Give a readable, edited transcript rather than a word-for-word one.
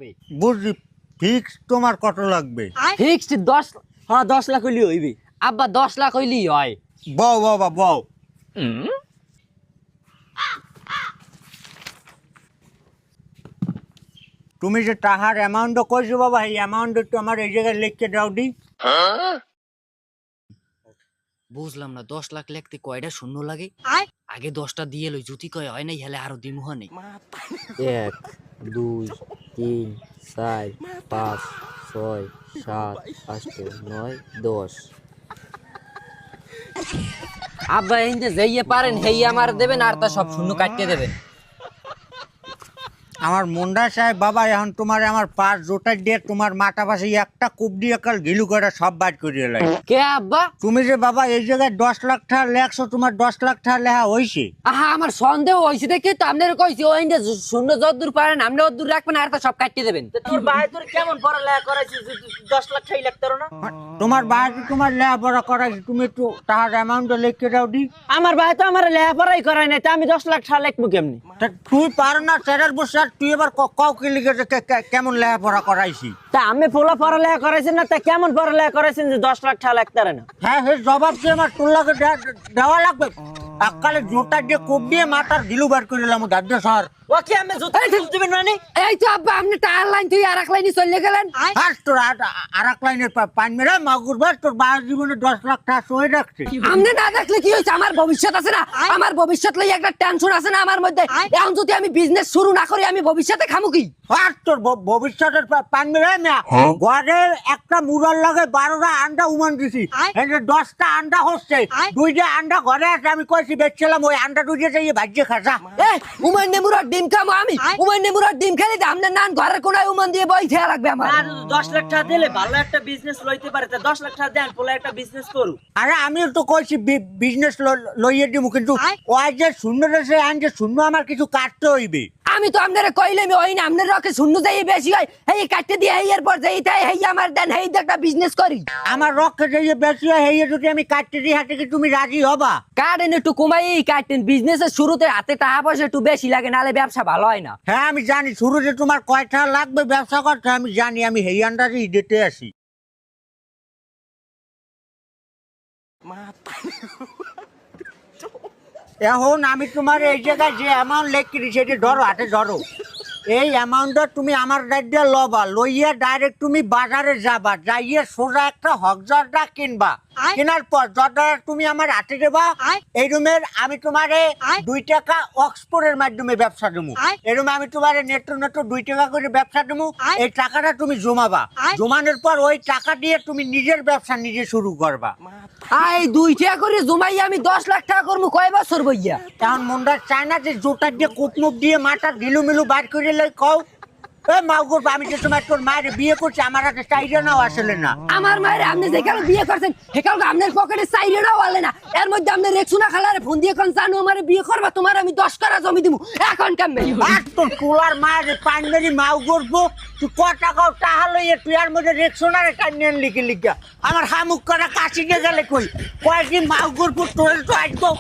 লাগবে। বুঝলি ফিক্স তোমার কত লাগবে? ফিক্সড 10। হ্যাঁ 10 লাখ হইলে হইবে। আব্বা 10 লাখ হইলেই হয়। বউ বাবা বউ, তুমি যে টাকার অ্যামাউন্ট কইছো বাবা, এই অ্যামাউন্ট একটু আমার এই জায়গায় লিখে দাও দি। বুঝলাম না 10 লাখ লিখতে কয়টা শূন্য লাগে? আগে 10টা দিয়ে লই, যদি কয় হয় নাই হেলে আরো দিমু হনে। 1 2 3 4 5 6 7 8 9 10। আব্বা এই যে যাইয়ে পারেন হেই আমার দেবেন আর তা সব শূন্য কাটতে দেবেন। আমার মুন্ডা সাহেব বাবা, এখন তোমার আমার পাঁচ জোটা দিয়ে তোমার মাথা পাশে একটা কূপ দিয়ে কাল গিলু করে সব বাদ করিয়ে লাগে। কে আব্বা? তুমি যে বাবা এই জায়গায় 10 লাখ টাকা লেখছো, তোমার 10 লাখ টাকা লেখা হয়েছে? আহা আমার সন্দেহ হইছে দেখি তো আপনার কইছি ওই যে শূন্য যতদূর পারেন আপনি অতদূর রাখবেন আর তা সব কাটতে দেবেন। তোর ভাই তোর কেমন পড়ালেখা করাইছিস 10 লাখ টাকা লাগতো না? তোমার বাড়িতে তোমার লেখাপড়া করাইছে, তুমি একটু টাকার অ্যামাউন্টটা লিখে দাও দি। আমার ভাই তো আমার লেখাপড়াই করাই নাই, তা আমি 10 লাখ টাকা লিখবো কেমনি? তা তুই পারো না স্যারের বসে, আর তুই এবার কাউ কি লিখেছে কেমন লেখাপড়া করাইছি? তা আমি পোলা পড়ালেখা করাইছেন না, তা কেমন পড়ালেখা করাইছেন যে 10 লাখ টাকা লাগতো না? হ্যাঁ হে জবাব দিয়ে আমার তোর লাগে দেওয়া লাগবে। এককালে জোটা দিয়ে কোপ দিয়ে মাথার গিলু বার করে দিলাম দাদ্য স্যার। ওকে আমি জুতা দিবেন মানে? এই তো আব্বা আপনি টায়ার লাইন তুই আর এক লাইনে চলে গেলেন। আর তোর আর এক লাইনের পান মেরা মাগুর বার তোর বাবার জীবনে 10 লাখ টাকা সই রাখছে। আপনি না দেখলে কি হয়েছে? আমার ভবিষ্যৎ আছে না, আমার ভবিষ্যৎ লই একটা টেনশন আছে না আমার মধ্যে। এখন যদি আমি বিজনেস শুরু না করি আমি ভবিষ্যতে খামু কি? আর তোর ভবিষ্যতের পান মেরা না, ঘরে একটা মুরার লাগে 12টা আন্ডা উমান দিছি, এই যে 10টা আন্ডা হচ্ছে, 2টা আন্ডা ঘরে আছে, আমি কইছি বেচছিলাম, ওই আন্ডা 2টা যাইয়ে ভাজ্যে খাসা। এ উমান নেমুরার ডিম খামো আমি, উমান নেমুরার ডিম খেলে আপনার নান ঘরের কোনায় উমান দিয়ে বই খেয়া রাখবে আমার। আর 10 লাখ টাকা দিলে ভালো একটা বিজনেস লইতে পারে, তা 10 লাখ টাকা দেন পোলা একটা বিজনেস করু। আরে আমিও তো কইছি বিজনেস লইয়ে দিব, কিন্তু ওই যে শূন্য রেসে আন যে শূন্য আমার কিছু কাটতে হইবে। আমি তো আপনারা কইলে আমি ওই না আপনার রকে শূন্য যাই বেশি হয় এই কাটতে দিয়ে এই এর পর যাই তাই এই আমার দেন এই একটা বিজনেস করি। আমার রক্ষে যে বেশি হয় এই যদি আমি কাটতে দিই, হাতে কি তুমি রাজি হবা? কাটেন একটু কমাই কাটেন, বিজনেসের শুরুতে হাতে টাকা পয়সা একটু বেশি লাগে, নাহলে ব্যবসা ভালো হয় না। হ্যাঁ আমি জানি শুরুতে তোমার কয়টা লাগবে ব্যবসা করতে, আমি জানি, আমি হেই আন্ডারই দিতে আসি। এখন আমি তোমার এই জায়গায় যে অ্যামাউন্ট লিখে দিই সেটা ধরো, হাতে ধরো। এই অ্যামাউন্টটা তুমি আমার দায়িত্বে লবা, লইয়া ডাইরেক্ট তুমি বাজারে যাবা, যাইয়ে সোজা একটা হকজর্দা কিনবা, কেনার পর জর্দা তুমি আমার হাতে দেবা। এই রুমের আমি তোমারে 2 টাকা অক্সফোর্ডের মাধ্যমে ব্যবসা দেবো, এই রুমে আমি তোমারে নেটো 2 টাকা করে ব্যবসা দেবো। এই টাকাটা তুমি জমাবা, জমানোর পর ওই টাকা দিয়ে তুমি নিজের ব্যবসা নিজে শুরু করবা। এই 2 টাকা করে জমাই আমি 10 লাখ টাকা করবো কয় বছর বইয়া? এখন মনটা চায় না যে জোটা দিয়ে কুটমুখ দিয়ে মাথার গিলু মিলু বার করে কও মাউগুর, আমি যে তোমার তোর মায়ের বিয়ে করছি আমার হাতে চাইরে নাও আসলে না। আমার মায়ের আপনি যে কারো বিয়ে করছেন সে কারো আপনার পকেটে চাইলেও বলে না, এর মধ্যে আপনি রেক্সুনা খালারে ফোন দিয়ে কোন জানো আমার বিয়ে করবা, তোমার আমি 10 কারা জমি দিব এখন কেমনে? আর তোর তোলার মায়ের পান মেরি মাউ করবো, তুই ক টাকা টাকা লইয়ে তুই আর মধ্যে রেক্সোনারে কান্নেন লিখে লিখা আমার হামুক করা কাশি নিয়ে গেলে কই কয়েকদিন মাউ করবো তোর তো আসবো।